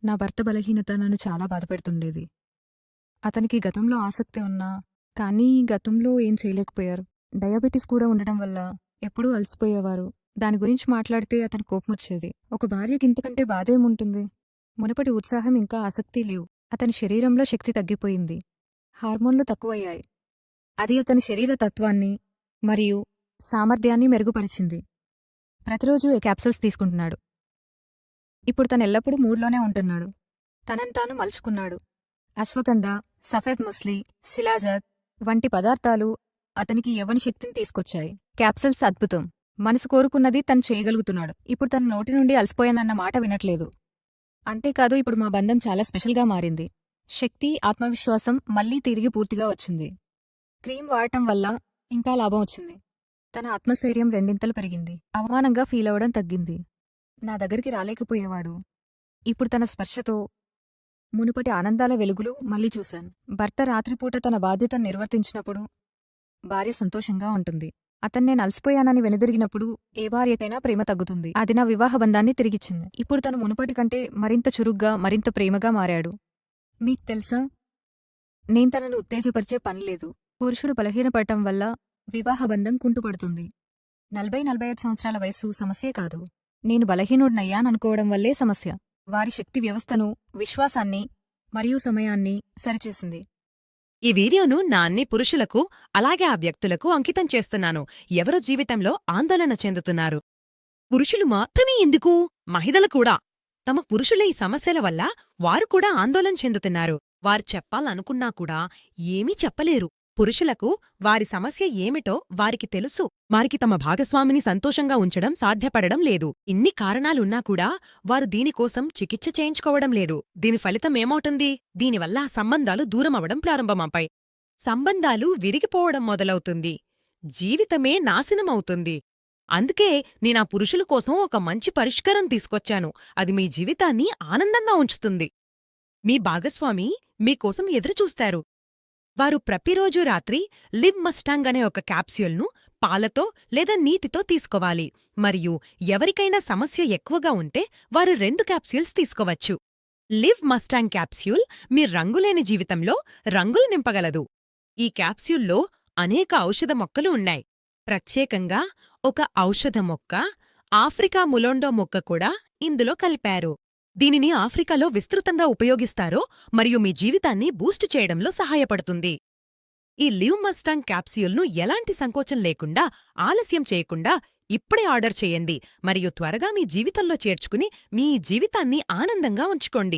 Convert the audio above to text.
నా భర్త బలహీనత నన్ను చాలా బాధపెడుతుండేది. అతనికి గతంలో ఆసక్తి ఉన్నా, కానీ గతంలో ఏం చేయలేకపోయారు. డయాబెటిస్ కూడా ఉండడం వల్ల ఎప్పుడూ అలసిపోయేవారు. దాని గురించి మాట్లాడితే అతని కోపమొచ్చేది. ఒక భార్యకి ఇంతకంటే బాధేముంటుంది? మునుపటి ఉత్సాహం ఇంకా ఆసక్తి లేవు. అతని శరీరంలో శక్తి తగ్గిపోయింది. హార్మోన్లు తక్కువయ్యాయి. అది అతని శరీర తత్వాన్ని మరియు సామర్థ్యాన్ని మెరుగుపరిచింది. ప్రతిరోజు ఏ క్యాప్సూల్స్ తీసుకుంటున్నాడు. ఇప్పుడు తను ఎల్లప్పుడూ మూడ్లోనే ఉంటున్నాడు. తనను తాను మలుచుకున్నాడు. అశ్వగంధ, సఫేద్ ముస్లి, శిలాజాత్ వంటి పదార్థాలు అతనికి యవ్వన శక్తిని తీసుకొచ్చాయి. క్యాప్సూల్స్ అద్భుతం. మనసు కోరుకున్నది తను చేయగలుగుతున్నాడు. ఇప్పుడు తన నోటి నుండి అలసిపోయానన్న మాట వినట్లేదు. అంతేకాదు, ఇప్పుడు మా బంధం చాలా స్పెషల్గా మారింది. శక్తి, ఆత్మవిశ్వాసం మళ్లీ తిరిగి పూర్తిగా వచ్చింది. క్రీమ్ వాడటం వల్ల ఇంకా లాభం వచ్చింది. తన ఆత్మశైర్యం రెండింతలు పెరిగింది. అవమానంగా ఫీల్ అవడం తగ్గింది. నా దగ్గరికి రాలేకపోయేవాడు. ఇప్పుడు తన స్పర్శతో మునుపటి ఆనందాల వెలుగులు మళ్లీ చూశాను. భర్త రాత్రిపూట తన బాధ్యతను నిర్వర్తించినప్పుడు భార్య సంతోషంగా ఉంటుంది. అతన్ని నేను అలసిపోయానని వెనుదిరిగినప్పుడు ఏ భార్యకైనా ప్రేమ తగ్గుతుంది. అది నా వివాహ బంధాన్ని తిరిగిచ్చింది. ఇప్పుడు తను మునుపటి కంటే మరింత చురుగ్గా, మరింత ప్రేమగా మారాడు. మీకు తెలుసా, నేను తనను ఉత్తేజపరిచే పనిలేదు. పురుషుడు బలహీనపడటం వల్ల వివాహ బంధం కుంటుపడుతుంది. 40-45 సంవత్సరాల వయస్సు సమస్యే కాదు. నేను బలహీనుడినయ్యాననుకోవడం వల్లే సమస్య. వారి శక్తి వ్యవస్థను, విశ్వాసాన్ని మరియు సమయాన్ని సరిచేసింది. ఈ వీడియోను నా అన్ని పురుషులకు, అలాగే ఆ వ్యక్తులకు అంకితం చేస్తున్నాను ఎవరో జీవితంలో ఆందోళన చెందుతున్నారు. పురుషులు మాత్రమే ఎందుకు, మహిళలు కూడా. తమ పురుషుల ఈ సమస్యల వల్ల వారు కూడా ఆందోళన చెందుతున్నారు. వారు చెప్పాలనుకున్నా కూడా ఏమీ చెప్పలేరు. పురుషులకు వారి సమస్య ఏమిటో వారికి తెలుసు. వారికి తమ భాగస్వామిని సంతోషంగా ఉంచడం సాధ్యపడడం లేదు. ఇన్ని కారణాలున్నా కూడా వారు దీనికోసం చికిత్స చేయించుకోవడం లేదు. దీని ఫలితమేమవుతుంది? దీనివల్ల సంబంధాలు దూరమవడం ప్రారంభమవుతాయి. సంబంధాలు విరిగిపోవడం మొదలవుతుంది. జీవితమే నాశనమవుతుంది. అందుకే నేనా పురుషుల కోసం ఒక మంచి పరిష్కారం తీసుకొచ్చాను. అది మీ జీవితాన్ని ఆనందంగా ఉంచుతుంది. మీ భాగస్వామి మీకోసం ఎదురుచూస్తారు. వారు ప్రతిరోజూ రాత్రి లివ్ మస్టాంగ్ అనే ఒక క్యాప్స్యూల్ను పాలతో లేదా నీటితో తీసుకోవాలి. మరియు ఎవరికైనా సమస్య ఎక్కువగా ఉంటే వారు 2 క్యాప్స్యూల్స్ తీసుకోవచ్చు. లివ్ మస్టాంగ్ క్యాప్స్యూల్ మీ రంగులేని జీవితంలో రంగులు నింపగలదు. ఈ క్యాప్స్యూల్లో అనేక ఔషధ మొక్కలు ఉన్నాయి. ప్రత్యేకంగా ఒక ఔషధ మొక్క, ఆఫ్రికా ములోండో మొక్క కూడా ఇందులో కలిపారు. దీనిని ఆఫ్రికాలో విస్తృతంగా ఉపయోగిస్తారో మరియు మీ జీవితాన్ని బూస్టు చేయడంలో సహాయపడుతుంది. ఈ లివ్ మస్టాంగ్ క్యాప్స్యూల్ను ఎలాంటి సంకోచం లేకుండా, ఆలస్యం చేయకుండా ఇప్పుడే ఆర్డర్ చేయండి మరియు త్వరగా మీ జీవితంలో చేర్చుకుని మీ జీవితాన్ని ఆనందంగా ఉంచుకోండి.